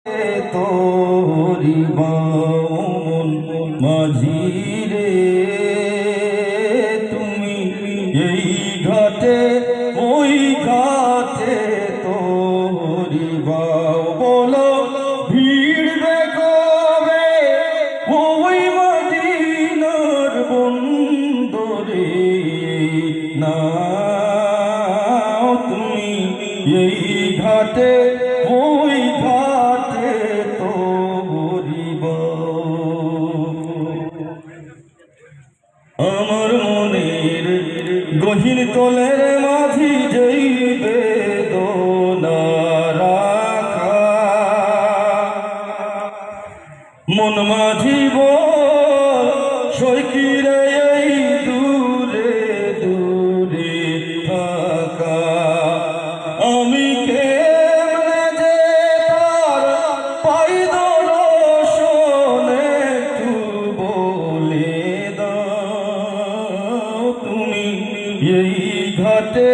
তোরি বামন মাঝি রে তুমি এই ঘাটে ওই ঘাটে তোরি বাও বলো ভিড় দেখবে ওই মদিনার বন্দরে না তুমি এই ঘাটে ওই ঘাটে তোরিব আমার মনের গহীন তলের মাঝি যেই বেদনা রাখা মন মাঝি বল সৈকিরে এই দূরে দূরে থাকা আমি কেমনে যে তার পাই দর্শনে একটু বলে দাও তুমি এই ঘাটে